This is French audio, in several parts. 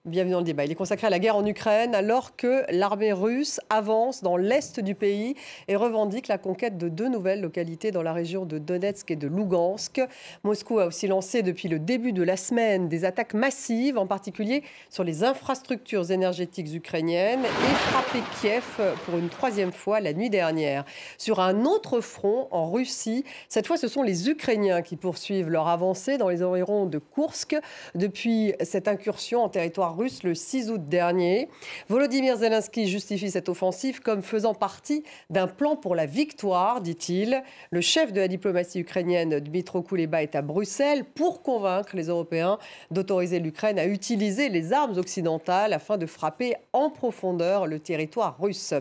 Bienvenue dans le débat. Il est consacré à la guerre en Ukraine alors que l'armée russe avance dans l'est du pays et revendique la conquête de 2 nouvelles localités dans la région de Donetsk et de Lougansk. Moscou a aussi lancé depuis le début de la semaine des attaques massives, en particulier sur les infrastructures énergétiques ukrainiennes et frappé Kiev pour une 3e fois la nuit dernière. Sur un autre front, en Russie, cette fois ce sont les Ukrainiens qui poursuivent leur avancée dans les environs de Koursk depuis cette incursion en territoire russe le 6 août dernier. Volodymyr Zelensky justifie cette offensive comme faisant partie d'un plan pour la victoire, dit-il. Le chef de la diplomatie ukrainienne, Dmytro Kuleba, est à Bruxelles pour convaincre les Européens d'autoriser l'Ukraine à utiliser les armes occidentales afin de frapper en profondeur le territoire russe.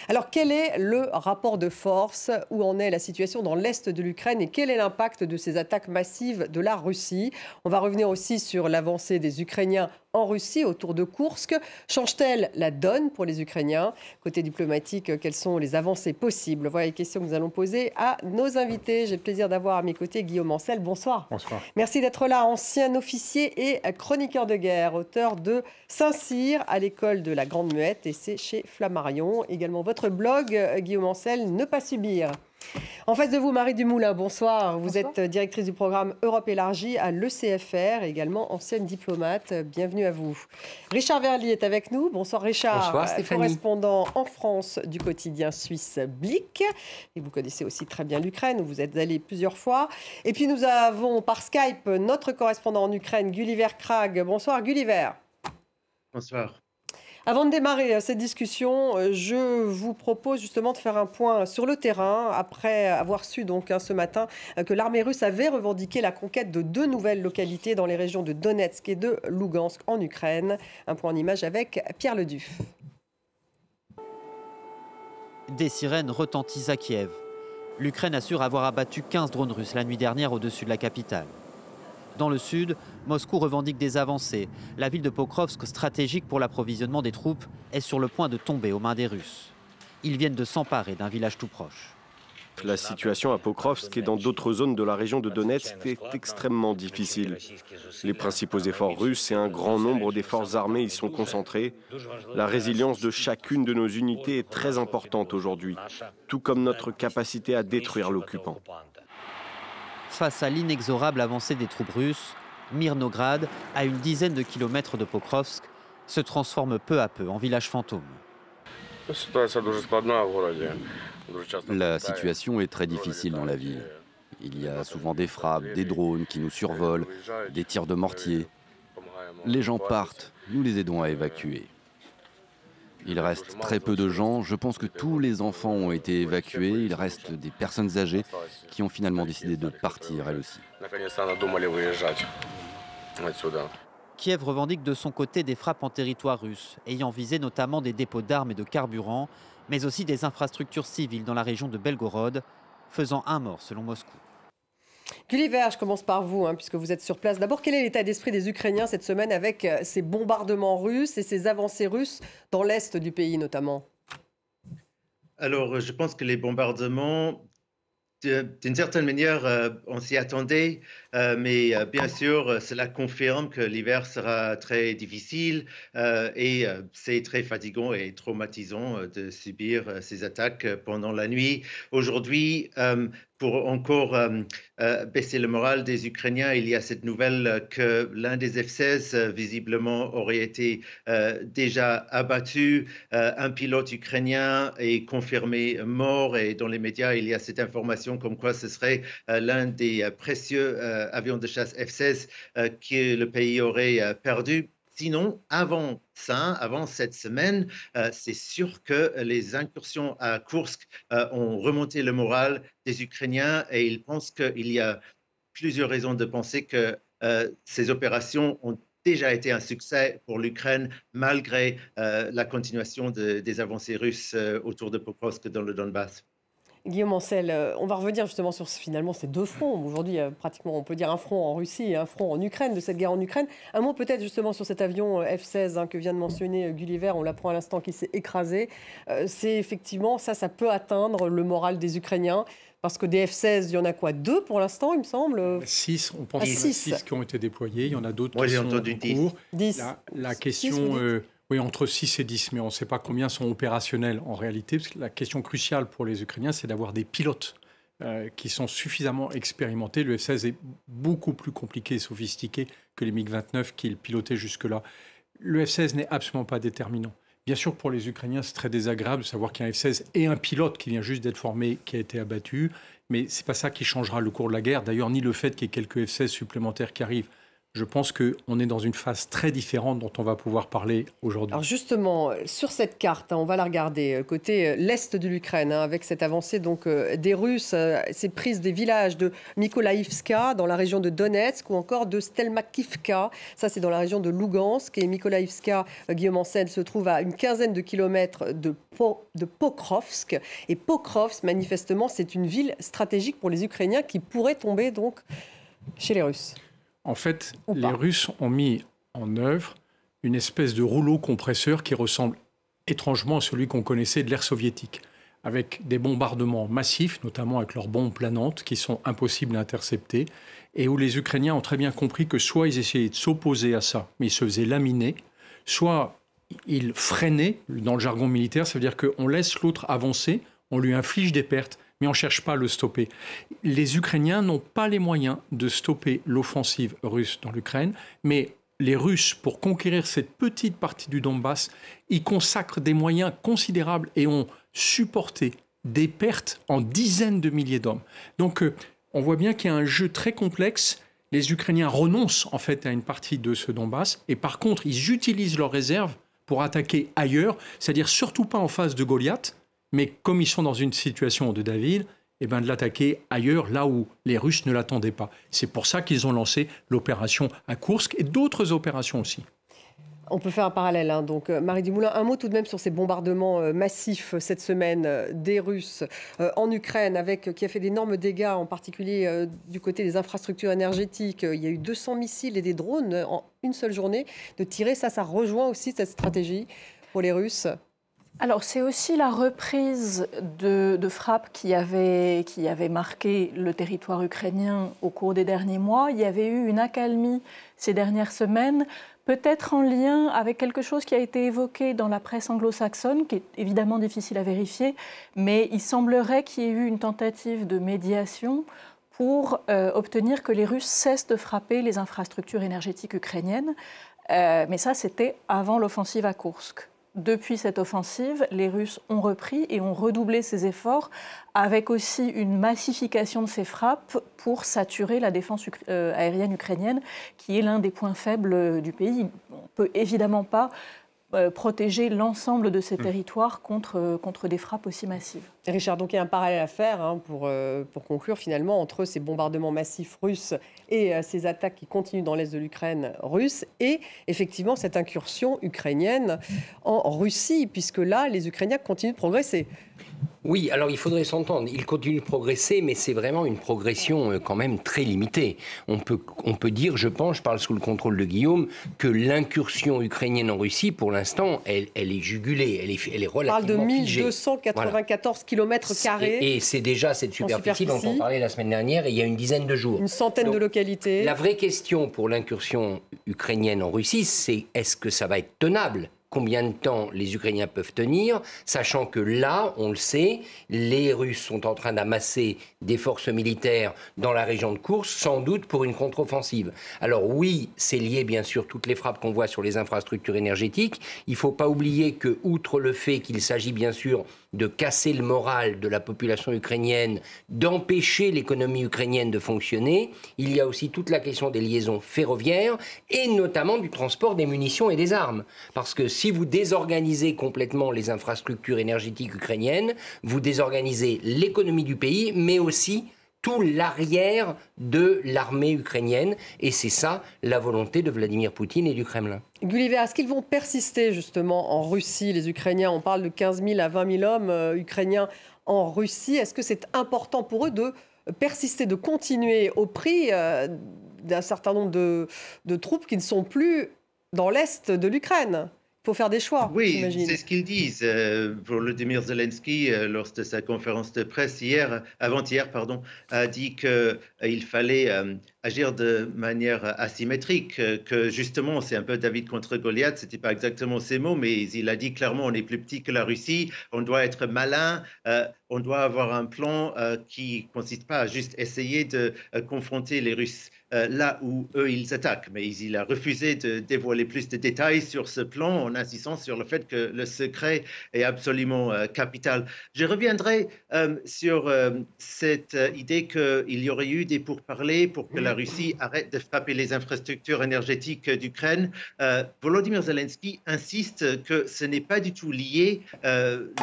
Alors quel est le rapport de force? Où en est la situation dans l'est de l'Ukraine et quel est l'impact de ces attaques massives de la Russie? On va revenir aussi sur l'avancée des Ukrainiens en Russie, autour de Koursk. Change-t-elle la donne pour les Ukrainiens? Côté diplomatique, quelles sont les avancées possibles? Voilà les questions que nous allons poser à nos invités. J'ai le plaisir d'avoir à mes côtés Guillaume Ancel. Bonsoir. Bonsoir. Merci d'être là, ancien officier et chroniqueur de guerre, auteur de Saint-Cyr à l'école de la Grande Muette, et c'est chez Flammarion. Également votre blog, Guillaume Ancel, Ne pas subir. En face de vous, Marie Dumoulin, bonsoir. Vous êtes directrice du programme Europe élargie à l'ECFR, également ancienne diplomate. Bienvenue à vous. Richard Verly est avec nous. Bonsoir Richard. Bonsoir Stéphanie. Correspondant en France du quotidien suisse Blick. Et vous connaissez aussi très bien l'Ukraine, où vous êtes allé plusieurs fois. Et puis nous avons par Skype notre correspondant en Ukraine, Gulliver Krag. Bonsoir Gulliver. Bonsoir. Avant de démarrer cette discussion, je vous propose justement de faire un point sur le terrain, après avoir su donc ce matin que l'armée russe avait revendiqué la conquête de 2 nouvelles localités dans les régions de Donetsk et de Lougansk en Ukraine. Un point en image avec Pierre Leduc. Des sirènes retentissent à Kiev. L'Ukraine assure avoir abattu 15 drones russes la nuit dernière au-dessus de la capitale. Dans le sud, Moscou revendique des avancées. La ville de Pokrovsk, stratégique pour l'approvisionnement des troupes, est sur le point de tomber aux mains des Russes. Ils viennent de s'emparer d'un village tout proche. La situation à Pokrovsk et dans d'autres zones de la région de Donetsk est extrêmement difficile. Les principaux efforts russes et un grand nombre des forces armées y sont concentrés. La résilience de chacune de nos unités est très importante aujourd'hui, tout comme notre capacité à détruire l'occupant. Face à l'inexorable avancée des troupes russes, Mirnograd, à une dizaine de kilomètres de Pokrovsk, se transforme peu à peu en village fantôme. La situation est très difficile dans la ville. Il y a souvent des frappes, des drones qui nous survolent, des tirs de mortier. Les gens partent, nous les aidons à évacuer. Il reste très peu de gens. Je pense que tous les enfants ont été évacués. Il reste des personnes âgées qui ont finalement décidé de partir, elles aussi. Kiev revendique de son côté des frappes en territoire russe, ayant visé notamment des dépôts d'armes et de carburant, mais aussi des infrastructures civiles dans la région de Belgorod, faisant un mort selon Moscou. Gulliver, je commence par vous, puisque vous êtes sur place. D'abord, quel est l'état d'esprit des Ukrainiens cette semaine avec ces bombardements russes et ces avancées russes dans l'est du pays notamment? Alors, je pense que les bombardements, d'une certaine manière, on s'y attendait, mais bien sûr, cela confirme que l'hiver sera très difficile et c'est très fatigant et traumatisant de subir ces attaques pendant la nuit. Aujourd'hui, pour encore baisser le moral des Ukrainiens, il y a cette nouvelle que l'un des F-16 visiblement aurait été déjà abattu. Un pilote ukrainien est confirmé mort et dans les médias, il y a cette information comme quoi ce serait l'un des précieux avions de chasse F-16 que le pays aurait perdu. Sinon, avant ça, avant cette semaine, c'est sûr que les incursions à Koursk ont remonté le moral des Ukrainiens et ils pensent qu'il y a plusieurs raisons de penser que ces opérations ont déjà été un succès pour l'Ukraine malgré la continuation des avancées russes autour de Pokrovsk dans le Donbass. Guillaume Ancel, on va revenir justement sur finalement ces deux fronts. Aujourd'hui, pratiquement, on peut dire un front en Russie et un front en Ukraine, de cette guerre en Ukraine. Un mot peut-être justement sur cet avion F-16 que vient de mentionner Gulliver, on l'apprend à l'instant, qui s'est écrasé. C'est effectivement, ça peut atteindre le moral des Ukrainiens. Parce que des F-16, il y en a quoi? 2 pour l'instant, il me semble? 6, on pense qu'il y en a 6 qui ont été déployés. Il y en a d'autres qui sont en cours. 10. La question... Oui, entre 6 et 10, mais on ne sait pas combien sont opérationnels en réalité, parce que la question cruciale pour les Ukrainiens, c'est d'avoir des pilotes qui sont suffisamment expérimentés. Le F-16 est beaucoup plus compliqué et sophistiqué que les MiG-29 qu'ils pilotaient jusque-là. Le F-16 n'est absolument pas déterminant. Bien sûr, pour les Ukrainiens, c'est très désagréable de savoir qu'il y a un F-16 et un pilote qui vient juste d'être formé, qui a été abattu, mais ce n'est pas ça qui changera le cours de la guerre. D'ailleurs, ni le fait qu'il y ait quelques F-16 supplémentaires qui arrivent. Je pense qu'on est dans une phase très différente dont on va pouvoir parler aujourd'hui. Alors justement, sur cette carte, on va la regarder, côté l'est de l'Ukraine, avec cette avancée donc, des Russes, ces prises des villages de Mykolaïvska dans la région de Donetsk ou encore de Stelmakivka, ça c'est dans la région de Lugansk. Et Mykolaïvska, Guillaume Ancel, se trouve à une quinzaine de kilomètres de Pokrovsk. Et Pokrovsk, manifestement, c'est une ville stratégique pour les Ukrainiens qui pourrait tomber donc chez les Russes. En fait, les Russes ont mis en œuvre une espèce de rouleau compresseur qui ressemble étrangement à celui qu'on connaissait de l'ère soviétique, avec des bombardements massifs, notamment avec leurs bombes planantes, qui sont impossibles à intercepter, et où les Ukrainiens ont très bien compris que soit ils essayaient de s'opposer à ça, mais ils se faisaient laminer, soit ils freinaient, dans le jargon militaire, ça veut dire qu'on laisse l'autre avancer, on lui inflige des pertes, mais on ne cherche pas à le stopper. Les Ukrainiens n'ont pas les moyens de stopper l'offensive russe dans l'Ukraine, mais les Russes, pour conquérir cette petite partie du Donbass, ils consacrent des moyens considérables et ont supporté des pertes en dizaines de milliers d'hommes. Donc on voit bien qu'il y a un jeu très complexe. Les Ukrainiens renoncent en fait à une partie de ce Donbass, et par contre, ils utilisent leurs réserves pour attaquer ailleurs, c'est-à-dire surtout pas en face de Goliath, mais comme ils sont dans une situation de David, eh ben de l'attaquer ailleurs, là où les Russes ne l'attendaient pas. C'est pour ça qu'ils ont lancé l'opération à Koursk et d'autres opérations aussi. On peut faire un parallèle. Donc, Marie Dumoulin, un mot tout de même sur ces bombardements massifs cette semaine des Russes en Ukraine, qui a fait d'énormes dégâts, en particulier du côté des infrastructures énergétiques. Il y a eu 200 missiles et des drones en une seule journée de tirer. Ça rejoint aussi cette stratégie pour les Russes. Alors, c'est aussi la reprise de frappes qui avait marqué le territoire ukrainien au cours des derniers mois. Il y avait eu une accalmie ces dernières semaines, peut-être en lien avec quelque chose qui a été évoqué dans la presse anglo-saxonne, qui est évidemment difficile à vérifier, mais il semblerait qu'il y ait eu une tentative de médiation pour obtenir que les Russes cessent de frapper les infrastructures énergétiques ukrainiennes. Mais ça, c'était avant l'offensive à Koursk. Depuis cette offensive, les Russes ont repris et ont redoublé ces efforts, avec aussi une massification de ces frappes pour saturer la défense aérienne ukrainienne, qui est l'un des points faibles du pays. On ne peut évidemment pas protéger l'ensemble de ces territoires contre des frappes aussi massives. Et Richard, donc il y a un parallèle à faire pour conclure finalement entre ces bombardements massifs russes et ces attaques qui continuent dans l'est de l'Ukraine russe et effectivement cette incursion ukrainienne en Russie, puisque là, les Ukrainiens continuent de progresser. Oui, alors il faudrait s'entendre. Il continue de progresser, mais c'est vraiment une progression quand même très limitée. On peut dire, je pense, je parle sous le contrôle de Guillaume, que l'incursion ukrainienne en Russie, pour l'instant, elle est jugulée, elle est relativement figée. On parle de 1294 km². Et c'est déjà cette superficie dont on parlait la semaine dernière, et il y a une dizaine de jours. Une centaine de localités. La vraie question pour l'incursion ukrainienne en Russie, c'est est-ce que ça va être tenable ? Combien de temps les Ukrainiens peuvent tenir, sachant que là, on le sait, les Russes sont en train d'amasser des forces militaires dans la région de Koursk, sans doute pour une contre-offensive. Alors oui, c'est lié bien sûr toutes les frappes qu'on voit sur les infrastructures énergétiques. Il ne faut pas oublier que, outre le fait qu'il s'agit bien sûr de casser le moral de la population ukrainienne, d'empêcher l'économie ukrainienne de fonctionner, il y a aussi toute la question des liaisons ferroviaires et notamment du transport des munitions et des armes. Parce que si vous désorganisez complètement les infrastructures énergétiques ukrainiennes, vous désorganisez l'économie du pays, mais aussi tout l'arrière de l'armée ukrainienne. Et c'est ça la volonté de Vladimir Poutine et du Kremlin. Gulliver, est-ce qu'ils vont persister justement en Russie, les Ukrainiens? On parle de 15 000 à 20 000 hommes ukrainiens en Russie. Est-ce que c'est important pour eux de persister, de continuer au prix d'un certain nombre de troupes qui ne sont plus dans l'est de l'Ukraine? Il faut faire des choix, j'imagine. Oui, c'est ce qu'ils disent. Volodymyr Zelensky, lors de sa conférence de presse avant-hier, a dit qu'il fallait agir de manière asymétrique, que justement, c'est un peu David contre Goliath, ce n'était pas exactement ces mots, mais il a dit clairement, on est plus petit que la Russie, on doit être malin, on doit avoir un plan qui ne consiste pas à juste essayer de confronter les Russes là où eux, ils attaquent. Mais il a refusé de dévoiler plus de détails sur ce plan en insistant sur le fait que le secret est absolument capital. Je reviendrai sur cette idée qu'il y aurait eu des pourparlers pour que la Russie arrête de frapper les infrastructures énergétiques d'Ukraine. Volodymyr Zelensky insiste que ce n'est pas du tout lié,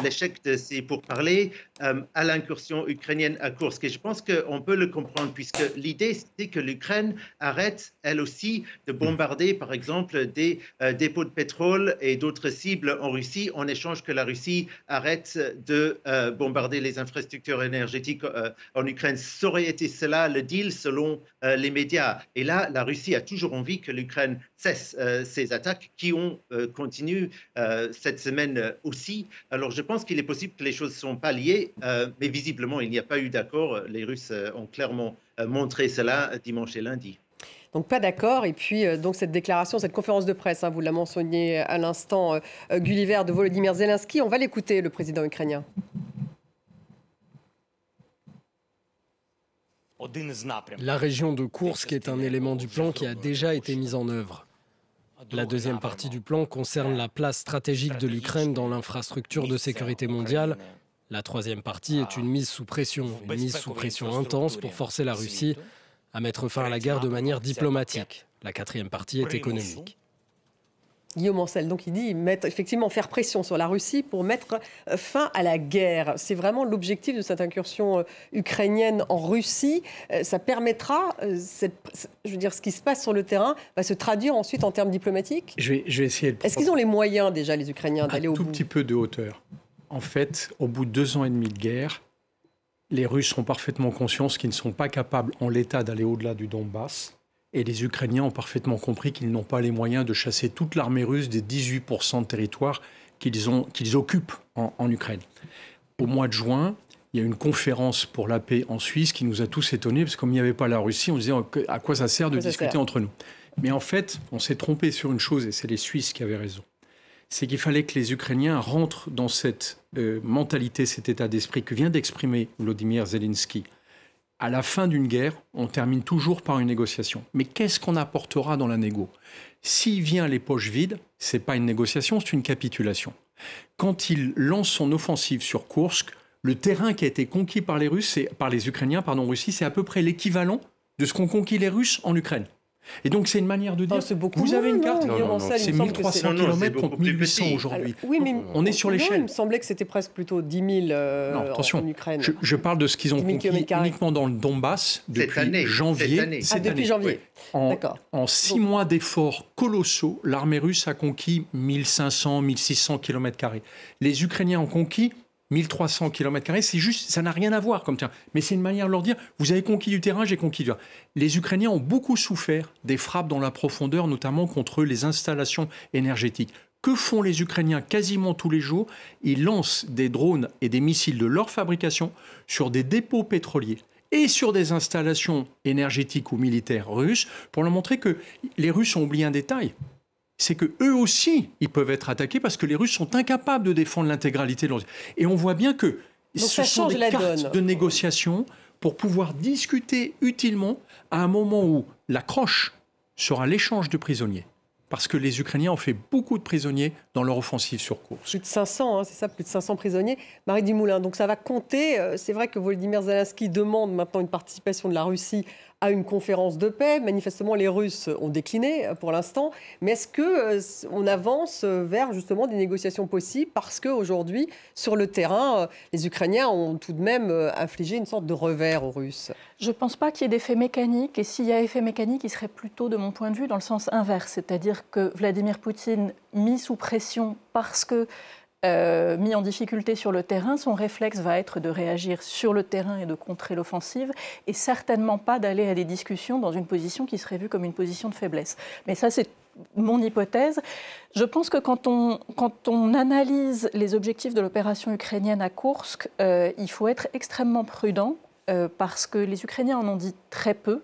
l'échec de ces pourparlers, à l'incursion ukrainienne à Koursk. Et je pense qu'on peut le comprendre, puisque l'idée, c'était que l'Ukraine arrête, elle aussi, de bombarder, par exemple, des dépôts de pétrole et d'autres cibles en Russie, en échange que la Russie arrête de bombarder les infrastructures énergétiques en Ukraine. Ça aurait été cela le deal selon les médias. Et là, la Russie a toujours envie que l'Ukraine cesse ces attaques qui ont continué cette semaine aussi. Alors, je pense qu'il est possible que les choses ne sont pas liées, mais visiblement, il n'y a pas eu d'accord. Les Russes ont clairement montré cela dimanche et lundi. Donc pas d'accord. Et puis donc cette déclaration, cette conférence de presse, vous la mentionniez à l'instant, Gulliver, de Volodymyr Zelensky. On va l'écouter, le président ukrainien. La région de Koursk est un élément du plan qui a déjà été mis en œuvre. La deuxième partie du plan concerne la place stratégique de l'Ukraine dans l'infrastructure de sécurité mondiale. La troisième partie est une mise sous pression intense pour forcer la Russie à mettre fin à la guerre de manière diplomatique. La quatrième partie est économique. Guillaume Ancel, donc il dit effectivement faire pression sur la Russie pour mettre fin à la guerre. C'est vraiment l'objectif de cette incursion ukrainienne en Russie. Ça permettra, ce qui se passe sur le terrain va se traduire ensuite en termes diplomatiques. Je vais essayer de... Est-ce qu'ils ont les moyens déjà, les Ukrainiens, d'aller au bout? Un tout petit peu de hauteur. En fait, au bout de 2 ans et demi de guerre, les Russes ont parfaitement conscience qu'ils ne sont pas capables en l'état d'aller au-delà du Donbass. Et les Ukrainiens ont parfaitement compris qu'ils n'ont pas les moyens de chasser toute l'armée russe des 18% de territoire qu'ils occupent en Ukraine. Au mois de juin, il y a une conférence pour la paix en Suisse qui nous a tous étonnés, parce que comme il n'y avait pas la Russie, on disait à quoi ça sert de discuter entre nous. Mais en fait, on s'est trompé sur une chose, et c'est les Suisses qui avaient raison. C'est qu'il fallait que les Ukrainiens rentrent dans cette mentalité, cet état d'esprit que vient d'exprimer Volodymyr Zelensky. À la fin d'une guerre, on termine toujours par une négociation. Mais qu'est-ce qu'on apportera dans la négo? S'il vient les poches vides, ce n'est pas une négociation, c'est une capitulation. Quand il lance son offensive sur Koursk, le terrain qui a été conquis par les Ukrainiens en Russie, c'est à peu près l'équivalent de ce qu'ont conquis les Russes en Ukraine. Et donc, c'est une manière de dire, vous avez une carte, c'est 1300 km contre 1800 aujourd'hui. Oui, mais on est sur l'échelle. Il me semblait que c'était presque plutôt 10 000 attention, en Ukraine. Je parle de ce qu'ils ont conquis uniquement dans le Donbass depuis janvier. Depuis janvier, d'accord. En 6 mois d'efforts colossaux, l'armée russe a conquis 1500, 1600 km². Les Ukrainiens ont conquis 1300 km², c'est juste, ça n'a rien à voir comme terrain. Mais c'est une manière de leur dire, vous avez conquis du terrain, j'ai conquis du terrain. Les Ukrainiens ont beaucoup souffert des frappes dans la profondeur, notamment contre les installations énergétiques. Que font les Ukrainiens quasiment tous les jours? Ils lancent des drones et des missiles de leur fabrication sur des dépôts pétroliers et sur des installations énergétiques ou militaires russes pour leur montrer que les Russes ont oublié un détail. C'est qu'eux aussi, ils peuvent être attaqués parce que les Russes sont incapables de défendre l'intégralité de leur... Et on voit bien que ce sont des cartes de négociation pour pouvoir discuter utilement à un moment où la croche sera l'échange de prisonniers. parce que les Ukrainiens ont fait beaucoup de prisonniers dans leur offensive sur Koursk. Plus de 500, hein, c'est ça, plus de 500 prisonniers. Marie Dumoulin, donc ça va compter. C'est vrai que Volodymyr Zelensky demande maintenant une participation de la Russie à une conférence de paix. Manifestement, les Russes ont décliné pour l'instant. Mais est-ce qu'on avance vers justement des négociations possibles? Parce qu'aujourd'hui, sur le terrain, les Ukrainiens ont tout de même infligé une sorte de revers aux Russes. Je ne pense pas qu'il y ait d'effet mécanique. Et s'il y a effet mécanique, il serait plutôt, de mon point de vue, dans le sens inverse. C'est-à-dire que Vladimir Poutine, mis sous pression parce que mis en difficulté sur le terrain, son réflexe va être de réagir sur le terrain et de contrer l'offensive, et certainement pas d'aller à des discussions dans une position qui serait vue comme une position de faiblesse. Mais ça, c'est mon hypothèse. Je pense que quand on analyse les objectifs de l'opération ukrainienne à Koursk, il faut être extrêmement prudent, parce que les Ukrainiens en ont dit très peu.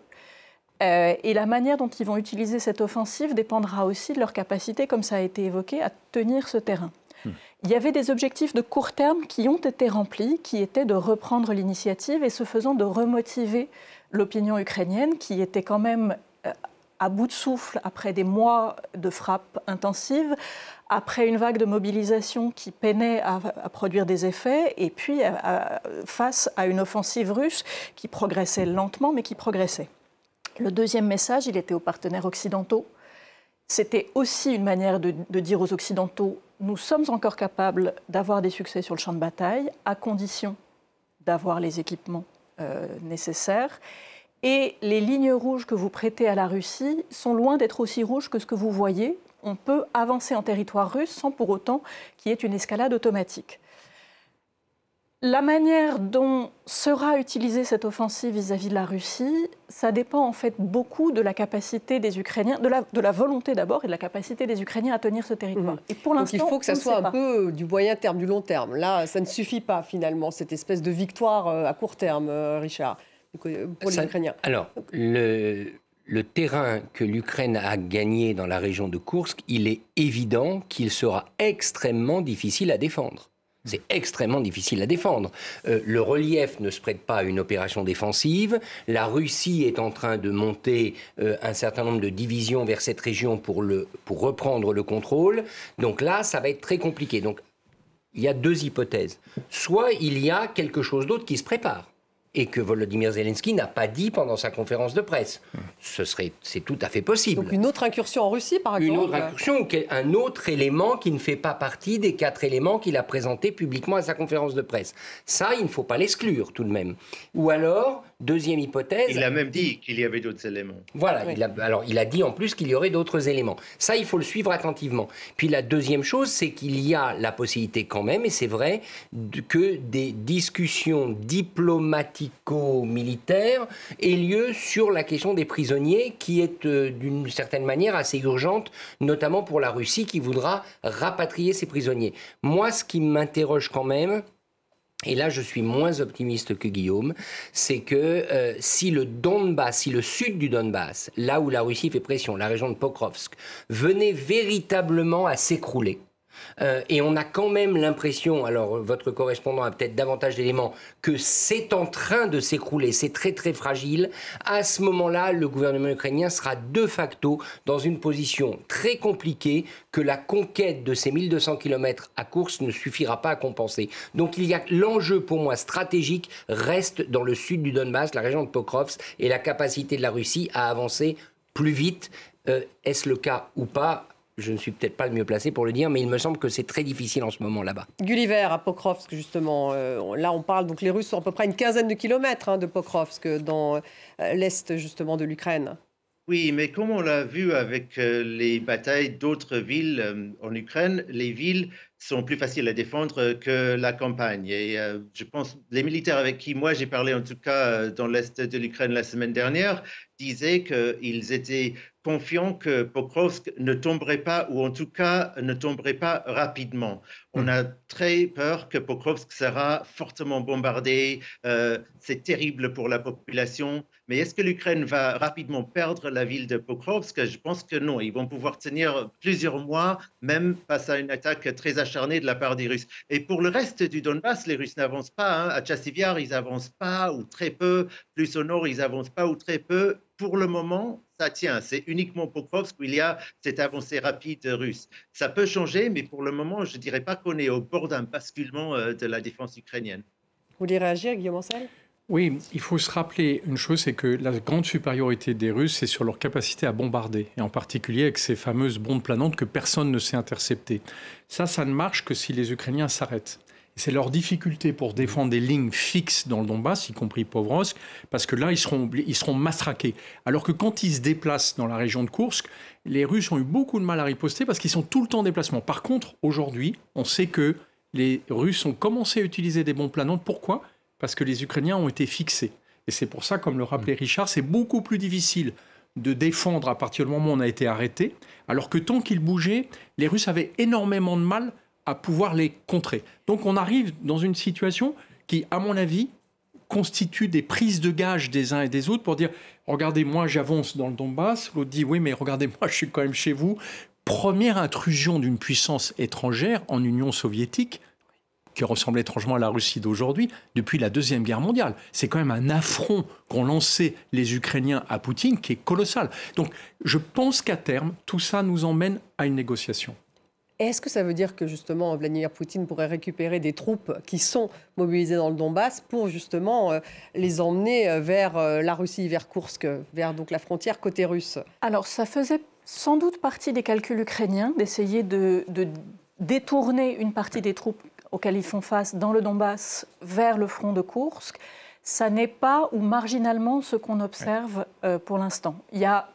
Et la manière dont ils vont utiliser cette offensive dépendra aussi de leur capacité, comme ça a été évoqué, à tenir ce terrain. Il y avait des objectifs de court terme qui ont été remplis, qui étaient de reprendre l'initiative et ce faisant de remotiver l'opinion ukrainienne qui était quand même à bout de souffle après des mois de frappes intensives, après une vague de mobilisation qui peinait à produire des effets et puis face à une offensive russe qui progressait lentement mais qui progressait. Le deuxième message, il était aux partenaires occidentaux. C'était aussi une manière de dire aux Occidentaux « Nous sommes encore capables d'avoir des succès sur le champ de bataille, à condition d'avoir les équipements nécessaires. Et les lignes rouges que vous prêtez à la Russie sont loin d'être aussi rouges que ce que vous voyez. On peut avancer en territoire russe sans pour autant qu'il y ait une escalade automatique. » La manière dont sera utilisée cette offensive vis-à-vis de la Russie, ça dépend en fait beaucoup de la capacité des Ukrainiens, de la volonté d'abord et de la capacité des Ukrainiens à tenir ce territoire. Et pour l'instant, donc il faut que ça soit un peu du moyen terme, du long terme. Là, ça ne suffit pas finalement, cette espèce de victoire à court terme, Richard, pour les Ukrainiens. Alors, le terrain que l'Ukraine a gagné dans la région de Koursk, il est évident qu'il sera extrêmement difficile à défendre. C'est extrêmement difficile à défendre. Le relief ne se prête pas à une opération défensive. La Russie est en train de monter un certain nombre de divisions vers cette région pour reprendre le contrôle. Donc là, ça va être très compliqué. Donc, il y a deux hypothèses. Soit il y a quelque chose d'autre qui se prépare et que Volodymyr Zelensky n'a pas dit pendant sa conférence de presse. C'est tout à fait possible. Donc une autre incursion en Russie, par exemple. Une autre incursion ou un autre élément qui ne fait pas partie des 4 éléments qu'il a présentés publiquement à sa conférence de presse. Ça, il ne faut pas l'exclure tout de même. Ou alors, deuxième hypothèse... Il a même dit qu'il y avait d'autres éléments. Voilà, oui. Il a dit en plus qu'il y aurait d'autres éléments. Ça, il faut le suivre attentivement. Puis la deuxième chose, c'est qu'il y a la possibilité quand même, et c'est vrai, que des discussions diplomatico-militaires aient lieu sur la question des prisonniers, qui est d'une certaine manière assez urgente, notamment pour la Russie qui voudra rapatrier ses prisonniers. Moi, ce qui m'interroge quand même, et là je suis moins optimiste que Guillaume, c'est que si le Donbass, si le sud du Donbass, là où la Russie fait pression, la région de Pokrovsk, venait véritablement à s'écrouler, et on a quand même l'impression, alors votre correspondant a peut-être davantage d'éléments, que c'est en train de s'écrouler, c'est très très fragile. À ce moment-là, le gouvernement ukrainien sera de facto dans une position très compliquée que la conquête de ces 1200 km à Koursk ne suffira pas à compenser. Donc il y a l'enjeu pour moi stratégique reste dans le sud du Donbass, la région de Pokrovsk, et la capacité de la Russie à avancer plus vite. Est-ce le cas ou pas ? Je ne suis peut-être pas le mieux placé pour le dire, mais il me semble que c'est très difficile en ce moment là-bas. Gulliver, à Pokrovsk, justement. Là, on parle, donc les Russes sont à peu près une quinzaine de kilomètres de Pokrovsk, dans l'est, justement, de l'Ukraine. Oui, mais comme on l'a vu avec les batailles d'autres villes en Ukraine, les villes sont plus faciles à défendre que la campagne. Et je pense les militaires avec qui moi j'ai parlé, en tout cas dans l'est de l'Ukraine la semaine dernière, disaient qu'ils étaient confiants que Pokrovsk ne tomberait pas, ou en tout cas ne tomberait pas rapidement. On a très peur que Pokrovsk sera fortement bombardé. C'est terrible pour la population. Mais est-ce que l'Ukraine va rapidement perdre la ville de Pokrovsk? Je pense que non. Ils vont pouvoir tenir plusieurs mois, même face à une attaque très acharnée de la part des Russes. Et pour le reste du Donbass, les Russes n'avancent pas. À Tchassivyar, ils n'avancent pas ou très peu. Plus au nord, ils n'avancent pas ou très peu. pour le moment, ça tient. C'est uniquement Pokrovsk où il y a cette avancée rapide russe. Ça peut changer, mais pour le moment, je ne dirais pas qu'on est au bord d'un basculement de la défense ukrainienne. Vous voulez réagir, Guillaume Ancel ? Oui, il faut se rappeler une chose, c'est que la grande supériorité des Russes, c'est sur leur capacité à bombarder, et en particulier avec ces fameuses bombes planantes que personne ne sait intercepter. Ça ne marche que si les Ukrainiens s'arrêtent. C'est leur difficulté pour défendre des lignes fixes dans le Donbass, y compris Povrovsk, parce que là, ils seront matraqués. Alors que quand ils se déplacent dans la région de Koursk, les Russes ont eu beaucoup de mal à riposter parce qu'ils sont tout le temps en déplacement. Par contre, aujourd'hui, on sait que les Russes ont commencé à utiliser des bombes planantes. Pourquoi ? Parce que les Ukrainiens ont été fixés. Et c'est pour ça, comme le rappelait Richard, c'est beaucoup plus difficile de défendre à partir du moment où on a été arrêté, alors que tant qu'ils bougeaient, les Russes avaient énormément de mal à pouvoir les contrer. Donc on arrive dans une situation qui, à mon avis, constitue des prises de gages des uns et des autres pour dire « Regardez, moi j'avance dans le Donbass », l'autre dit « Oui, mais regardez, moi je suis quand même chez vous ». Première intrusion d'une puissance étrangère en Union soviétique, qui ressemble étrangement à la Russie d'aujourd'hui, depuis la Deuxième Guerre mondiale. C'est quand même un affront qu'ont lancé les Ukrainiens à Poutine qui est colossal. Donc je pense qu'à terme, tout ça nous emmène à une négociation. Est-ce que ça veut dire que justement Vladimir Poutine pourrait récupérer des troupes qui sont mobilisées dans le Donbass pour justement les emmener vers la Russie, vers Koursk, vers donc la frontière côté russe ? Alors ça faisait sans doute partie des calculs ukrainiens d'essayer de détourner une partie des troupes auxquelles ils font face dans le Donbass vers le front de Koursk. Ça n'est pas ou marginalement ce qu'on observe pour l'instant. Il y a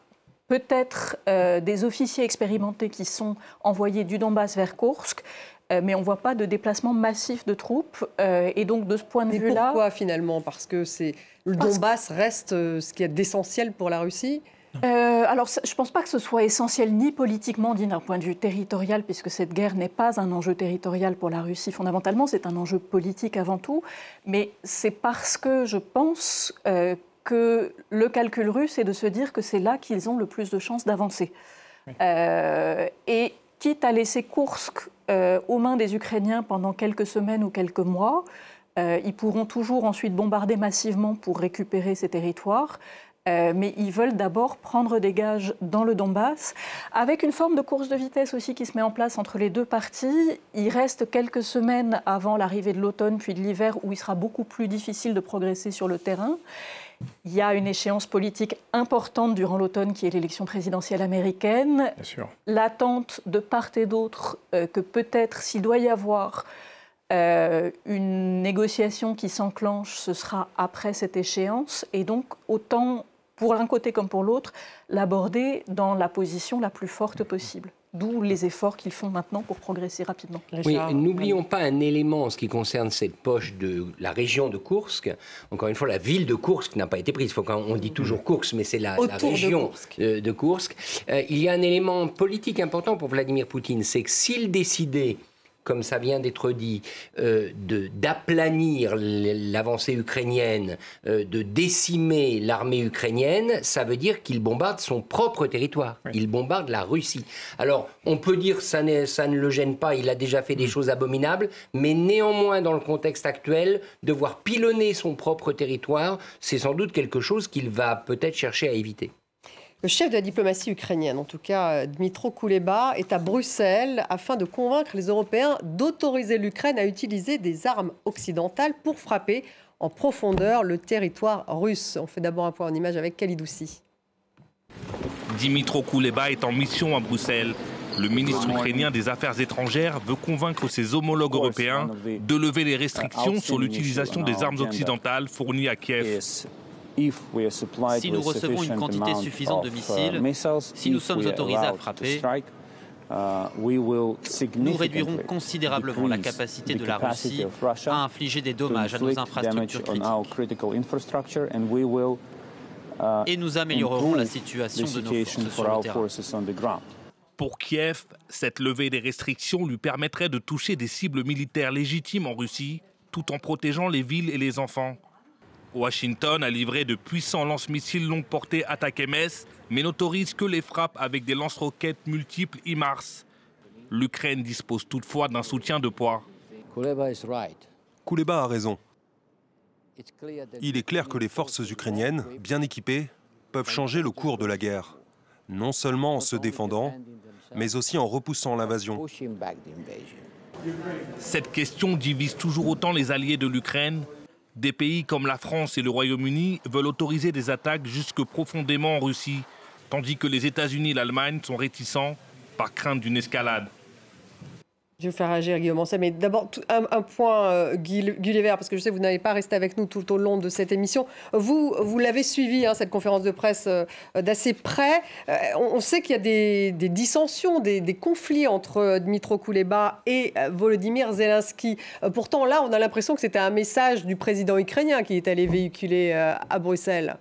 peut-être des officiers expérimentés qui sont envoyés du Donbass vers Koursk, mais on ne voit pas de déplacement massif de troupes. Et donc, de ce point de vue-là... Pourquoi, finalement ? Parce que le Donbass reste ce qui est d'essentiel pour la Russie ? Alors, je ne pense pas que ce soit essentiel ni politiquement, ni d'un point de vue territorial, puisque cette guerre n'est pas un enjeu territorial pour la Russie fondamentalement, c'est un enjeu politique avant tout. Mais c'est parce que je pense que le calcul russe est de se dire que c'est là qu'ils ont le plus de chances d'avancer. Oui. Et quitte à laisser Koursk aux mains des Ukrainiens pendant quelques semaines ou quelques mois, ils pourront toujours ensuite bombarder massivement pour récupérer ces territoires. Mais ils veulent d'abord prendre des gages dans le Donbass, avec une forme de course de vitesse aussi qui se met en place entre les deux parties. Il reste quelques semaines avant l'arrivée de l'automne puis de l'hiver où il sera beaucoup plus difficile de progresser sur le terrain. Il y a une échéance politique importante durant l'automne qui est l'élection présidentielle américaine. Bien sûr. L'attente de part et d'autre que peut-être s'il doit y avoir une négociation qui s'enclenche, ce sera après cette échéance. Et donc autant pour l'un côté comme pour l'autre, l'aborder dans la position la plus forte possible. D'où les efforts qu'ils font maintenant pour progresser rapidement. Oui, n'oublions pas un élément en ce qui concerne cette poche de la région de Koursk. Encore une fois, la ville de Koursk n'a pas été prise. On dit toujours Koursk, mais c'est la région de Koursk. Il y a un élément politique important pour Vladimir Poutine, c'est que s'il décidait, comme ça vient d'être dit, d'aplanir l'avancée ukrainienne, de décimer l'armée ukrainienne, ça veut dire qu'il bombarde son propre territoire. Oui. Il bombarde la Russie. Alors, on peut dire que ça ne le gêne pas, il a déjà fait des choses abominables, mais néanmoins, dans le contexte actuel, devoir pilonner son propre territoire, c'est sans doute quelque chose qu'il va peut-être chercher à éviter. Le chef de la diplomatie ukrainienne, en tout cas Dmytro Kuleba, est à Bruxelles afin de convaincre les Européens d'autoriser l'Ukraine à utiliser des armes occidentales pour frapper en profondeur le territoire russe. On fait d'abord un point en image avec Kalidoussi. Dmytro Kuleba est en mission à Bruxelles. Le ministre ukrainien des Affaires étrangères veut convaincre ses homologues européens de lever les restrictions sur l'utilisation des armes occidentales fournies à Kiev. Si nous recevons une quantité suffisante de missiles, si nous sommes autorisés à frapper, nous réduirons considérablement la capacité de la Russie à infliger des dommages à nos infrastructures critiques. Et nous améliorerons la situation de nos forces sur le terrain. Pour Kiev, cette levée des restrictions lui permettrait de toucher des cibles militaires légitimes en Russie, tout en protégeant les villes et les enfants. Washington a livré de puissants lance-missiles longue portée Attack-MS, mais n'autorise que les frappes avec des lance-roquettes multiples HIMARS. L'Ukraine dispose toutefois d'un soutien de poids. Kuleba a raison. Il est clair que les forces ukrainiennes, bien équipées, peuvent changer le cours de la guerre, non seulement en se défendant, mais aussi en repoussant l'invasion. Cette question divise toujours autant les alliés de l'Ukraine. Des pays comme la France et le Royaume-Uni veulent autoriser des attaques jusque profondément en Russie, tandis que les États-Unis et l'Allemagne sont réticents par crainte d'une escalade. Je vais vous faire réagir, Guillaume Ancel. Mais d'abord, un point, Guy Lévert, parce que je sais que vous n'avez pas resté avec nous tout au long de cette émission. Vous l'avez suivi, hein, cette conférence de presse, d'assez près. On sait qu'il y a des dissensions, des conflits entre Dmytro Kuleba et Volodymyr Zelensky. Pourtant, là, on a l'impression que c'était un message du président ukrainien qui est allé véhiculer à Bruxelles.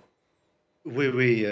Oui,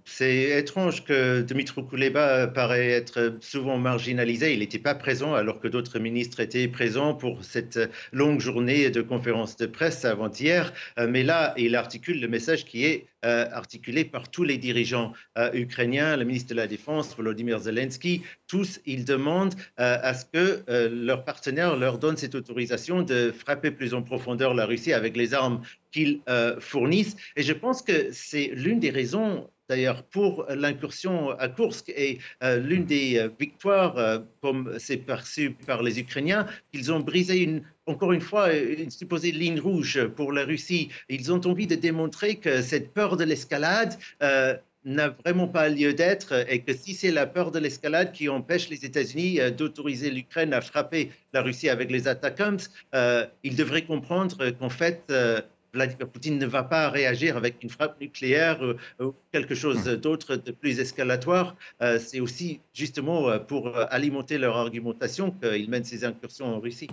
c'est étrange que Dmytro Kuleba paraît être souvent marginalisé. Il n'était pas présent alors que d'autres ministres étaient présents pour cette longue journée de conférence de presse avant-hier. Mais là, il articule le message qui est articulé par tous les dirigeants ukrainiens, le ministre de la Défense, Volodymyr Zelensky. Tous, ils demandent à ce que leurs partenaires leur donnent cette autorisation de frapper plus en profondeur la Russie avec les armes qu'ils fournissent. Et je pense que c'est l'une des raisons, d'ailleurs, pour l'incursion à Koursk et l'une des victoires, comme c'est perçu par les Ukrainiens, qu'ils ont brisé encore une fois une supposée ligne rouge pour la Russie. Ils ont envie de démontrer que cette peur de l'escalade n'a vraiment pas lieu d'être et que si c'est la peur de l'escalade qui empêche les États-Unis d'autoriser l'Ukraine à frapper la Russie avec les ATACMS, ils devraient comprendre qu'en fait, Vladimir Poutine ne va pas réagir avec une frappe nucléaire ou quelque chose d'autre de plus escalatoire. C'est aussi justement pour alimenter leur argumentation qu'ils mènent ces incursions en Russie.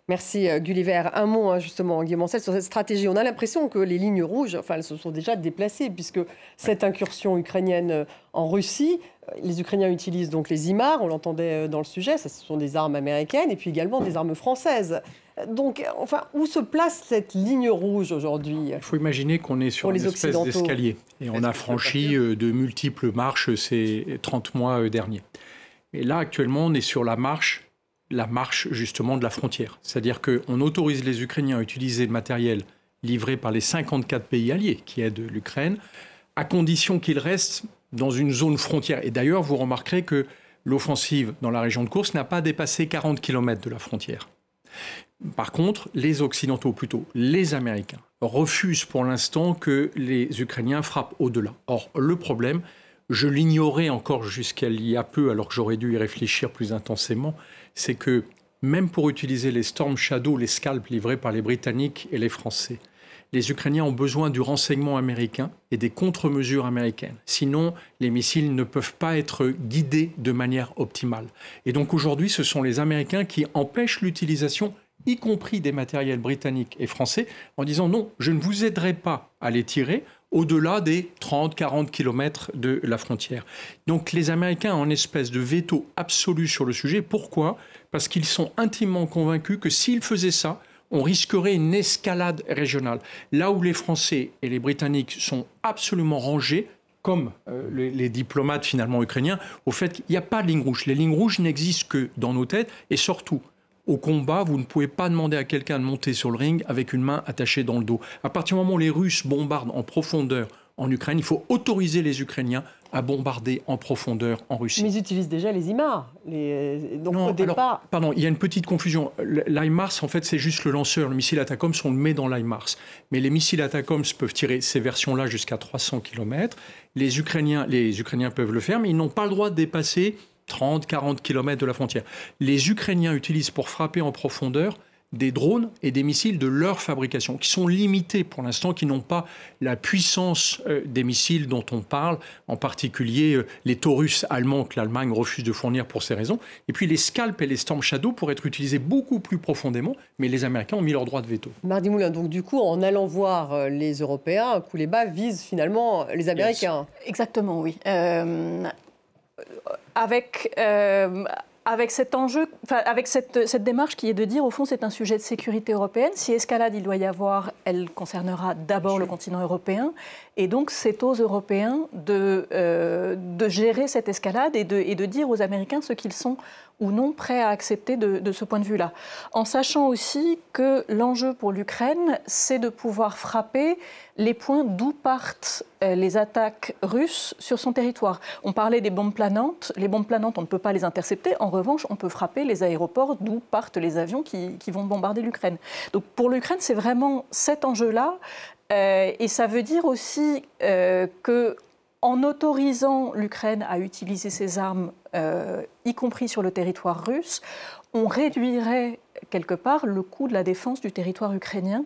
Merci Gulliver. Un mot justement, Guillaume Ancel, sur cette stratégie. On a l'impression que les lignes rouges, elles se sont déjà déplacées puisque cette incursion ukrainienne en Russie, les Ukrainiens utilisent donc les HIMARS, on l'entendait dans le sujet, ce sont des armes américaines et puis également des armes françaises. Donc, où se place cette ligne rouge aujourd'hui? Il faut imaginer qu'on est sur une espèce d'escalier et on a franchi de multiples marches ces 30 mois derniers. Et là, actuellement, on est sur la marche justement de la frontière. C'est-à-dire qu'on autorise les Ukrainiens à utiliser le matériel livré par les 54 pays alliés qui aident l'Ukraine, à condition qu'ils restent dans une zone frontière. Et d'ailleurs, vous remarquerez que l'offensive dans la région de Koursk n'a pas dépassé 40 km de la frontière. Par contre, les Occidentaux, plutôt les Américains, refusent pour l'instant que les Ukrainiens frappent au-delà. Or, le problème, je l'ignorais encore jusqu'à il y a peu, alors que j'aurais dû y réfléchir plus intensément, c'est que même pour utiliser les Storm Shadow, les scalps livrés par les Britanniques et les Français, les Ukrainiens ont besoin du renseignement américain et des contre-mesures américaines. Sinon, les missiles ne peuvent pas être guidés de manière optimale. Et donc aujourd'hui, ce sont les Américains qui empêchent l'utilisation, y compris des matériels britanniques et français, en disant non, je ne vous aiderai pas à les tirer au-delà des 30-40 km de la frontière. Donc les Américains ont une espèce de veto absolu sur le sujet. Pourquoi? Parce qu'ils sont intimement convaincus que s'ils faisaient ça, on risquerait une escalade régionale. Là où les Français et les Britanniques sont absolument rangés, comme les diplomates finalement ukrainiens, au fait qu'il n'y a pas de ligne rouge. Les lignes rouges n'existent que dans nos têtes et surtout, au combat, vous ne pouvez pas demander à quelqu'un de monter sur le ring avec une main attachée dans le dos. À partir du moment où les Russes bombardent en profondeur en Ukraine, il faut autoriser les Ukrainiens à bombarder en profondeur en Russie. Mais ils utilisent déjà les HIMARS. Donc non, au départ... Alors, pardon, il y a une petite confusion. L'HIMARS, en fait, c'est juste le lanceur. Le missile ATACMS, on le met dans l'HIMARS. Mais les missiles ATACMS peuvent tirer ces versions-là jusqu'à 300 km. Les Ukrainiens peuvent le faire, mais ils n'ont pas le droit de dépasser 30-40 km de la frontière. Les Ukrainiens utilisent pour frapper en profondeur des drones et des missiles de leur fabrication, qui sont limités pour l'instant, qui n'ont pas la puissance des missiles dont on parle, en particulier les Taurus allemands que l'Allemagne refuse de fournir pour ces raisons. Et puis les Scalp et les Storm Shadow pourraient être utilisés beaucoup plus profondément, mais les Américains ont mis leur droit de veto. Mardi Moulin, donc du coup, en allant voir les Européens, Kuleba vise finalement les Américains. Yes. Exactement, oui. Avec cet enjeu, avec cette démarche qui est de dire, au fond, c'est un sujet de sécurité européenne. Si escalade il doit y avoir, elle concernera d'abord le continent européen. Et donc, c'est aux Européens de gérer cette escalade et de dire aux Américains ce qu'ils sont ou non prêts à accepter de ce point de vue-là. En sachant aussi que l'enjeu pour l'Ukraine, c'est de pouvoir frapper les points d'où partent les attaques russes sur son territoire. On parlait des bombes planantes. Les bombes planantes, on ne peut pas les intercepter. En revanche, on peut frapper les aéroports d'où partent les avions qui vont bombarder l'Ukraine. Donc pour l'Ukraine, c'est vraiment cet enjeu-là. Et ça veut dire aussi que en autorisant l'Ukraine à utiliser ses armes, y compris sur le territoire russe, on réduirait quelque part le coût de la défense du territoire ukrainien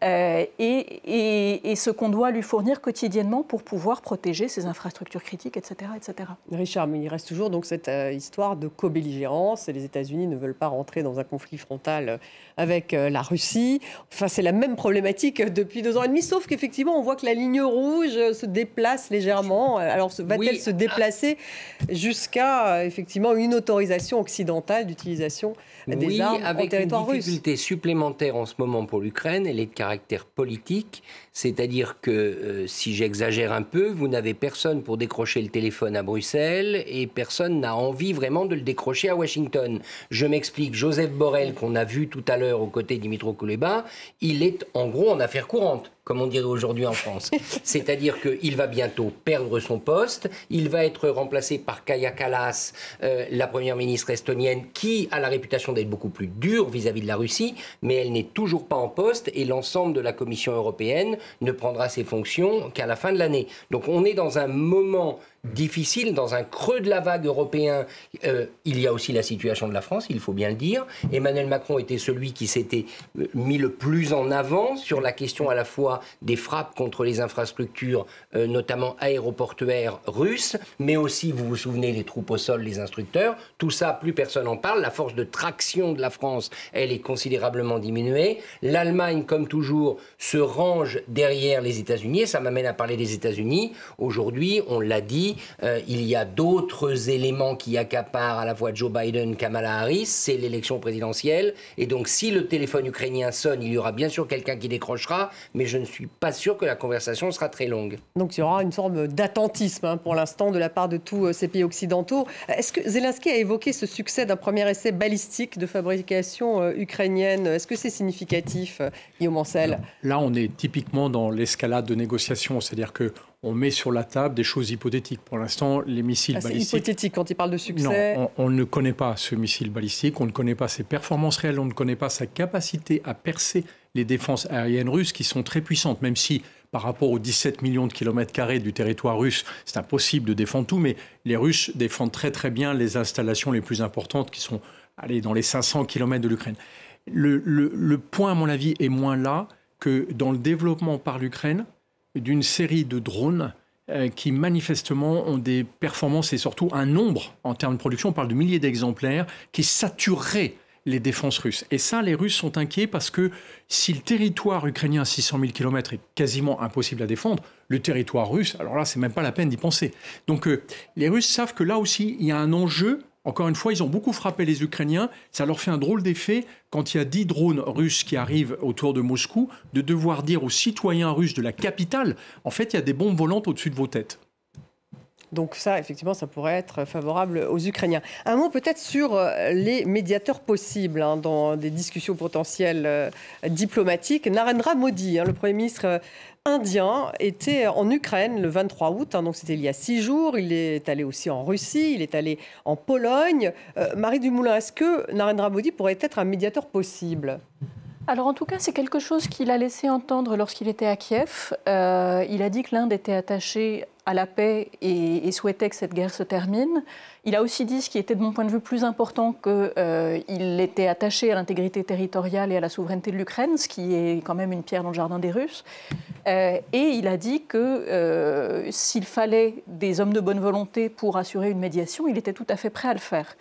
et ce qu'on doit lui fournir quotidiennement pour pouvoir protéger ses infrastructures critiques, etc. etc. Richard, mais il reste toujours donc cette histoire de co-belligérance. Les États-Unis ne veulent pas rentrer dans un conflit frontal avec la Russie. Enfin, c'est la même problématique depuis 2 ans et demi, sauf qu'effectivement, on voit que la ligne rouge se déplace légèrement. Alors, va-t-elle se déplacer jusqu'à effectivement une autorisation occidentale d'utilisation des armes en territoire russe? Avec une difficulté supplémentaire en ce moment pour l'Ukraine, elle est de caractère politique, c'est-à-dire que, si j'exagère un peu, vous n'avez personne pour décrocher le téléphone à Bruxelles et personne n'a envie vraiment de le décrocher à Washington. Je m'explique, Joseph Borrell, qu'on a vu tout à l'heure aux côtés de Dmytro Kuleba, il est en gros en affaires courantes, comme on dirait aujourd'hui en France. C'est-à-dire qu'il va bientôt perdre son poste, il va être remplacé par Kaja Kallas, la première ministre estonienne, qui a la réputation d'être beaucoup plus dure vis-à-vis de la Russie, mais elle n'est toujours pas en poste et l'ensemble de la Commission européenne ne prendra ses fonctions qu'à la fin de l'année. Donc on est dans un moment difficile, dans un creux de la vague européen. Il y a aussi la situation de la France, il faut bien le dire. Emmanuel Macron était celui qui s'était mis le plus en avant sur la question à la fois des frappes contre les infrastructures, notamment aéroportuaires russes, mais aussi, vous vous souvenez, les troupes au sol, les instructeurs. Tout ça, plus personne n'en parle. La force de traction de la France, elle est considérablement diminuée. L'Allemagne, comme toujours, se range derrière les États-Unis. Et ça m'amène à parler des États-Unis. Aujourd'hui, on l'a dit, il y a d'autres éléments qui accaparent à la fois Joe Biden, Kamala Harris, c'est l'élection présidentielle. Et donc, si le téléphone ukrainien sonne, il y aura bien sûr quelqu'un qui décrochera, mais je ne suis pas sûr que la conversation sera très longue. Donc, il y aura une forme d'attentisme pour l'instant de la part de tous ces pays occidentaux. Est-ce que Zelensky a évoqué ce succès d'un premier essai balistique de fabrication ukrainienne? Est-ce que c'est significatif, Guillaume Ancel? Là, on est typiquement dans l'escalade de négociations, c'est-à-dire que on met sur la table des choses hypothétiques. Pour l'instant, les missiles balistiques... C'est hypothétique quand il parle de succès. Non, on ne connaît pas ce missile balistique, on ne connaît pas ses performances réelles, on ne connaît pas sa capacité à percer les défenses aériennes russes qui sont très puissantes, même si par rapport aux 17 millions de kilomètres carrés du territoire russe, c'est impossible de défendre tout, mais les Russes défendent très très bien les installations les plus importantes qui sont dans les 500 kilomètres de l'Ukraine. Le point, à mon avis, est moins là que dans le développement par l'Ukraine d'une série de drones qui manifestement ont des performances et surtout un nombre en termes de production, on parle de milliers d'exemplaires, qui satureraient les défenses russes. Et ça, les Russes sont inquiets parce que si le territoire ukrainien à 600 000 km est quasiment impossible à défendre, le territoire russe, alors là, c'est même pas la peine d'y penser. Donc les Russes savent que là aussi, il y a un enjeu. Encore une fois, ils ont beaucoup frappé les Ukrainiens. Ça leur fait un drôle d'effet, quand il y a 10 drones russes qui arrivent autour de Moscou, de devoir dire aux citoyens russes de la capitale, en fait, il y a des bombes volantes au-dessus de vos têtes. Donc ça, effectivement, ça pourrait être favorable aux Ukrainiens. Un mot peut-être sur les médiateurs possibles dans des discussions potentielles diplomatiques. Narendra Modi, le Premier ministre indien, était en Ukraine le 23 août, donc c'était il y a 6 jours. Il est allé aussi en Russie, il est allé en Pologne. Marie Dumoulin, est-ce que Narendra Modi pourrait être un médiateur possible ? Alors en tout cas, c'est quelque chose qu'il a laissé entendre lorsqu'il était à Kiev. Il a dit que l'Inde était attachée à la paix et souhaitait que cette guerre se termine. Il a aussi dit, ce qui était de mon point de vue plus important, qu'il était attaché à l'intégrité territoriale et à la souveraineté de l'Ukraine, ce qui est quand même une pierre dans le jardin des Russes. Et il a dit que s'il fallait des hommes de bonne volonté pour assurer une médiation, il était tout à fait prêt à le faire.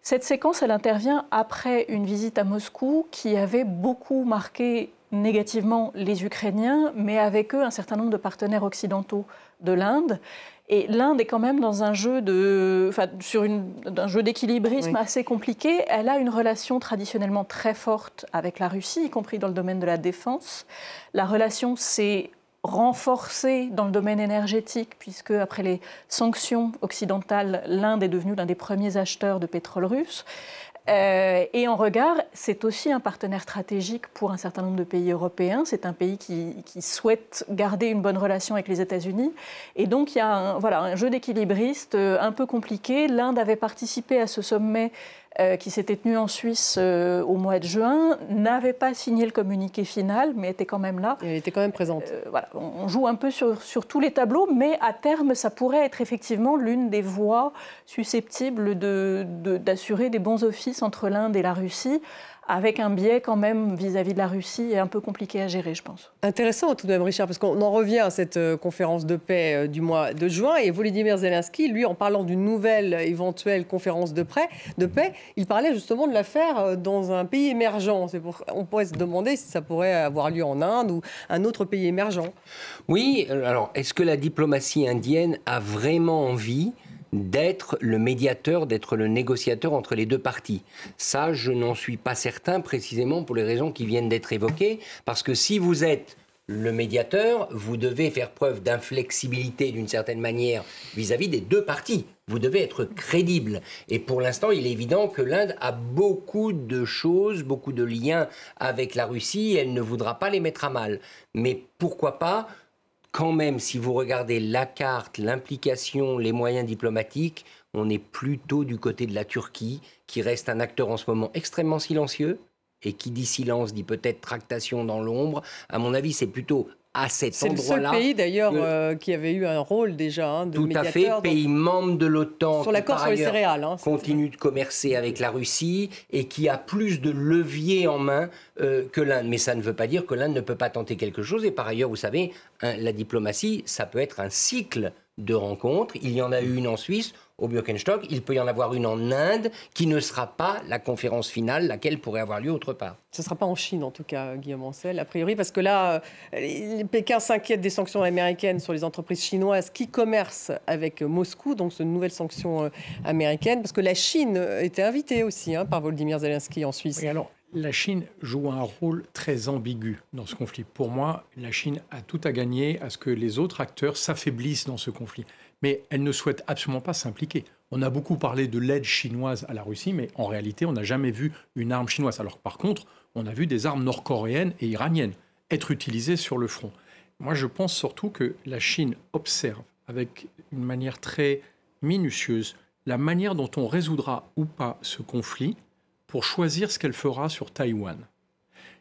Cette séquence, elle intervient après une visite à Moscou qui avait beaucoup marqué négativement les Ukrainiens, mais avec eux un certain nombre de partenaires occidentaux de l'Inde. Et l'Inde est quand même dans un jeu d'un jeu d'équilibrisme assez compliqué. Elle a une relation traditionnellement très forte avec la Russie, y compris dans le domaine de la défense. La relation s'est renforcée dans le domaine énergétique, puisque après les sanctions occidentales, l'Inde est devenue l'un des premiers acheteurs de pétrole russe. Et en regard, c'est aussi un partenaire stratégique pour un certain nombre de pays européens. C'est un pays qui souhaite garder une bonne relation avec les États-Unis. Et donc, il y a un jeu d'équilibriste un peu compliqué. L'Inde avait participé à ce sommet qui s'était tenu en Suisse au mois de juin, n'avait pas signé le communiqué final, mais était quand même là. Elle était quand même présente. On joue un peu sur tous les tableaux, mais à terme, ça pourrait être effectivement l'une des voies susceptibles d'assurer des bons offices entre l'Inde et la Russie, avec un biais quand même vis-à-vis de la Russie un peu compliqué à gérer, je pense. Intéressant tout de même, Richard, parce qu'on en revient à cette conférence de paix du mois de juin, et Volodymyr Zelensky, lui, en parlant d'une nouvelle éventuelle conférence de paix, il parlait justement de la faire dans un pays émergent. On pourrait se demander si ça pourrait avoir lieu en Inde ou un autre pays émergent. Oui, alors est-ce que la diplomatie indienne a vraiment envie d'être le médiateur, d'être le négociateur entre les deux parties? Ça, je n'en suis pas certain, précisément pour les raisons qui viennent d'être évoquées, parce que si vous êtes le médiateur, vous devez faire preuve d'inflexibilité d'une certaine manière vis-à-vis des deux parties. Vous devez être crédible. Et pour l'instant, il est évident que l'Inde a beaucoup de choses, beaucoup de liens avec la Russie, et elle ne voudra pas les mettre à mal. Mais pourquoi pas, quand même, si vous regardez la carte, l'implication, les moyens diplomatiques, on est plutôt du côté de la Turquie, qui reste un acteur en ce moment extrêmement silencieux, et qui dit silence, dit peut-être tractation dans l'ombre. À mon avis, c'est plutôt à cet endroit-là. C'est le seul pays d'ailleurs qui avait eu un rôle déjà de tout médiateur. Tout à fait, pays membre de l'OTAN. Sur l'accord sur les céréales. Continue de commercer avec la Russie et qui a plus de leviers en main que l'Inde. Mais ça ne veut pas dire que l'Inde ne peut pas tenter quelque chose. Et par ailleurs, vous savez, la diplomatie, ça peut être un cycle de rencontres. Il y en a eu une en Suisse, au Birkenstock. Il peut y en avoir une en Inde, qui ne sera pas la conférence finale, laquelle pourrait avoir lieu autre part. Ce ne sera pas en Chine, en tout cas, Guillaume Ancel, a priori, parce que là, Pékin s'inquiète des sanctions américaines sur les entreprises chinoises qui commercent avec Moscou, donc c'est une nouvelle sanction américaine, parce que la Chine était invitée aussi par Volodymyr Zelensky en Suisse. Oui, alors, la Chine joue un rôle très ambigu dans ce conflit. Pour moi, la Chine a tout à gagner à ce que les autres acteurs s'affaiblissent dans ce conflit. Mais elle ne souhaite absolument pas s'impliquer. On a beaucoup parlé de l'aide chinoise à la Russie, mais en réalité, on n'a jamais vu une arme chinoise. Alors par contre, on a vu des armes nord-coréennes et iraniennes être utilisées sur le front. Moi, je pense surtout que la Chine observe avec une manière très minutieuse la manière dont on résoudra ou pas ce conflit pour choisir ce qu'elle fera sur Taïwan.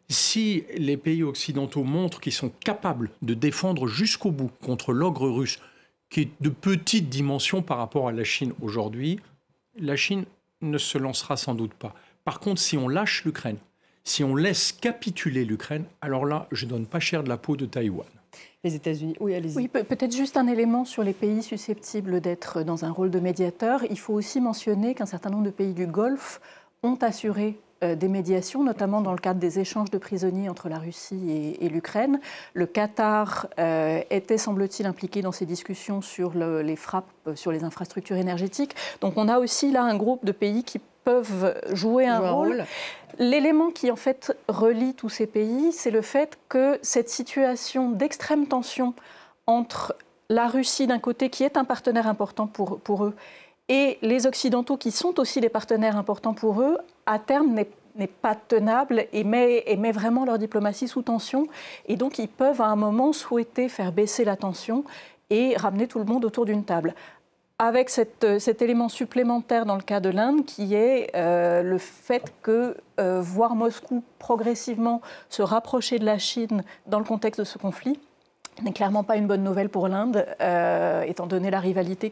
Si les pays occidentaux montrent qu'ils sont capables de défendre jusqu'au bout contre l'ogre russe, qui est de petite dimension par rapport à la Chine aujourd'hui, la Chine ne se lancera sans doute pas. Par contre, si on lâche l'Ukraine, si on laisse capituler l'Ukraine, alors là, je ne donne pas cher de la peau de Taïwan. Les États-Unis, oui, allez-y. Oui, peut-être juste un élément sur les pays susceptibles d'être dans un rôle de médiateur. Il faut aussi mentionner qu'un certain nombre de pays du Golfe ont assuré des médiations, notamment dans le cadre des échanges de prisonniers entre la Russie et l'Ukraine. Le Qatar était, semble-t-il, impliqué dans ces discussions sur les frappes sur les infrastructures énergétiques. Donc on a aussi là un groupe de pays qui peuvent jouer un rôle. L'élément qui, en fait, relie tous ces pays, c'est le fait que cette situation d'extrême tension entre la Russie, d'un côté, qui est un partenaire important pour eux, et les Occidentaux, qui sont aussi des partenaires importants pour eux, à terme, n'est pas tenable et met vraiment leur diplomatie sous tension. Et donc, ils peuvent, à un moment, souhaiter faire baisser la tension et ramener tout le monde autour d'une table. Avec cet élément supplémentaire dans le cas de l'Inde, qui est le fait que voir Moscou progressivement se rapprocher de la Chine dans le contexte de ce conflit n'est clairement pas une bonne nouvelle pour l'Inde, étant donné la rivalité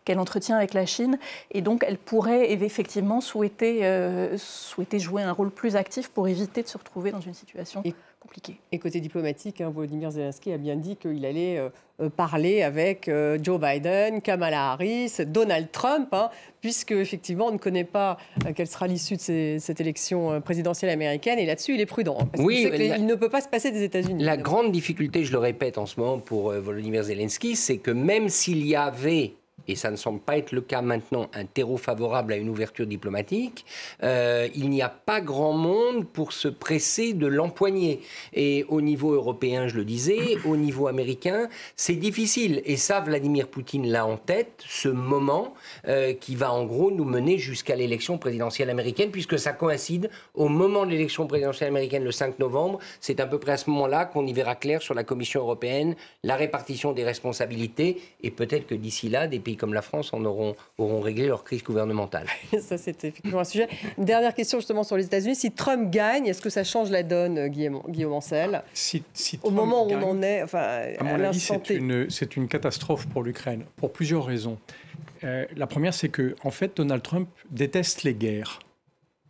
qu'elle entretient avec la Chine. Et donc, elle pourrait effectivement souhaiter jouer un rôle plus actif pour éviter de se retrouver dans une situation compliquée. Et côté diplomatique, Volodymyr Zelensky a bien dit qu'il allait parler avec Joe Biden, Kamala Harris, Donald Trump, puisque effectivement on ne connaît pas quelle sera l'issue de cette élection présidentielle américaine. Et là-dessus, il est prudent, parce qu'il sait qu'il ne peut pas se passer des États-Unis. La grande difficulté, je le répète en ce moment pour Volodymyr Zelensky, c'est que même s'il y avait et ça ne semble pas être le cas maintenant, un terreau favorable à une ouverture diplomatique, il n'y a pas grand monde pour se presser de l'empoigner. Et au niveau européen, je le disais, au niveau américain, c'est difficile. Et ça, Vladimir Poutine l'a en tête, ce moment qui va en gros nous mener jusqu'à l'élection présidentielle américaine, puisque ça coïncide au moment de l'élection présidentielle américaine le 5 novembre. C'est à peu près à ce moment-là qu'on y verra clair sur la Commission européenne, la répartition des responsabilités, et peut-être que d'ici là, des pays comme la France auront réglé leur crise gouvernementale. Ça, c'est effectivement un sujet. Une dernière question justement sur les États-Unis. Si Trump gagne, est-ce que ça change la donne, Guillaume Ancel? Au moment où on en est, enfin, à mon avis, c'est une catastrophe pour l'Ukraine, pour plusieurs raisons. La première, c'est que en fait, Donald Trump déteste les guerres.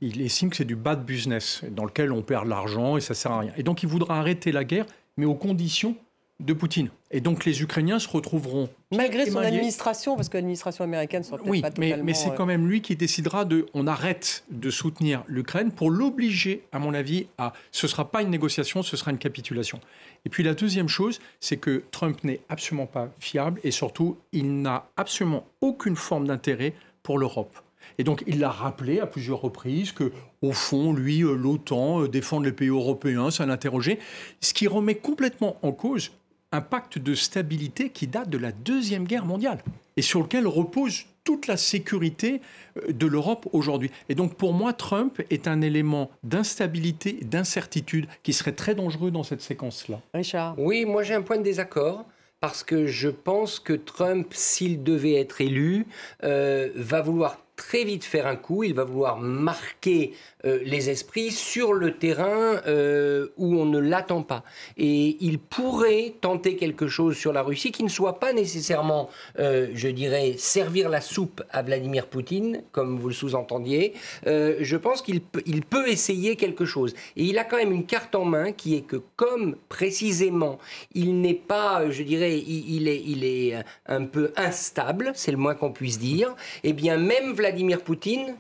Il estime que c'est du bad business, dans lequel on perd de l'argent et ça ne sert à rien. Et donc, il voudra arrêter la guerre, mais aux conditions de Poutine. Et donc, les Ukrainiens se retrouveront... Malgré son administration, parce que l'administration américaine ne sera peut-être pas totalement... mais c'est quand même lui qui décidera on arrête de soutenir l'Ukraine pour l'obliger, à mon avis, ce ne sera pas une négociation, ce sera une capitulation. Et puis la deuxième chose, c'est que Trump n'est absolument pas fiable et surtout, il n'a absolument aucune forme d'intérêt pour l'Europe. Et donc, il l'a rappelé à plusieurs reprises qu'au fond, lui, l'OTAN, défendre les pays européens, ça l'interrogeait. Ce qui remet complètement en cause un pacte de stabilité qui date de la Deuxième Guerre mondiale et sur lequel repose toute la sécurité de l'Europe aujourd'hui. Et donc, pour moi, Trump est un élément d'instabilité, d'incertitude qui serait très dangereux dans cette séquence-là. Richard? Oui, moi j'ai un point de désaccord. Parce que je pense que Trump, s'il devait être élu, va vouloir très vite faire un coup, il va vouloir marquer les esprits sur le terrain où on ne l'attend pas. Et il pourrait tenter quelque chose sur la Russie qui ne soit pas nécessairement, je dirais, servir la soupe à Vladimir Poutine, comme vous le sous-entendiez. Je pense qu'il peut essayer quelque chose. Et il a quand même une carte en main qui est que comme précisément, il n'est pas, je dirais, il est un peu instable, c'est le moins qu'on puisse dire, eh bien même Vladimir Poutine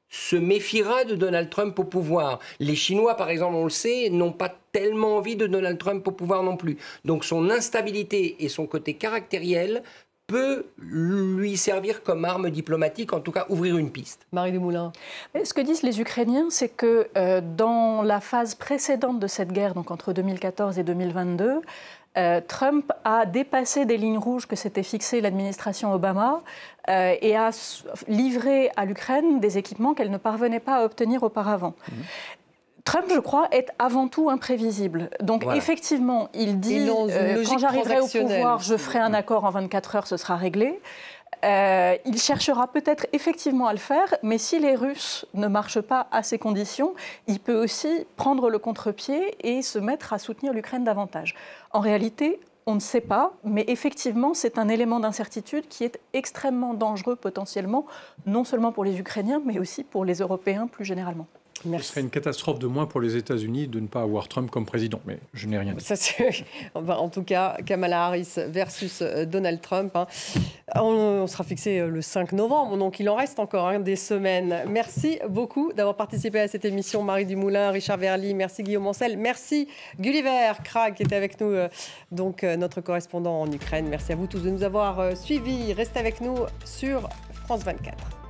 se méfiera de Donald Trump au pouvoir. Les Chinois, par exemple, on le sait, n'ont pas tellement envie de Donald Trump au pouvoir non plus. Donc son instabilité et son côté caractériel peut lui servir comme arme diplomatique, en tout cas ouvrir une piste. Marie Dumoulin. Ce que disent les Ukrainiens, c'est que dans la phase précédente de cette guerre, donc entre 2014 et 2022, Trump a dépassé des lignes rouges que s'était fixées l'administration Obama et a livré à l'Ukraine des équipements qu'elle ne parvenait pas à obtenir auparavant. Trump, je crois, est avant tout imprévisible. Donc, voilà. Effectivement, il dit quand j'arriverai au pouvoir, je ferai un accord en 24 heures, ce sera réglé. Il cherchera peut-être effectivement à le faire, mais si les Russes ne marchent pas à ces conditions, il peut aussi prendre le contre-pied et se mettre à soutenir l'Ukraine davantage. En réalité, on ne sait pas, mais effectivement, c'est un élément d'incertitude qui est extrêmement dangereux potentiellement, non seulement pour les Ukrainiens, mais aussi pour les Européens plus généralement. Merci. Ce serait une catastrophe de moins pour les États-Unis de ne pas avoir Trump comme président, mais je n'ai rien dit. Ça, en tout cas, Kamala Harris versus Donald Trump. On sera fixé le 5 novembre, donc il en reste encore des semaines. Merci beaucoup d'avoir participé à cette émission. Marie Dumoulin, Richard Verly, merci Guillaume Ancel, merci Gulliver Krag qui était avec nous, donc notre correspondant en Ukraine. Merci à vous tous de nous avoir suivis. Restez avec nous sur France 24.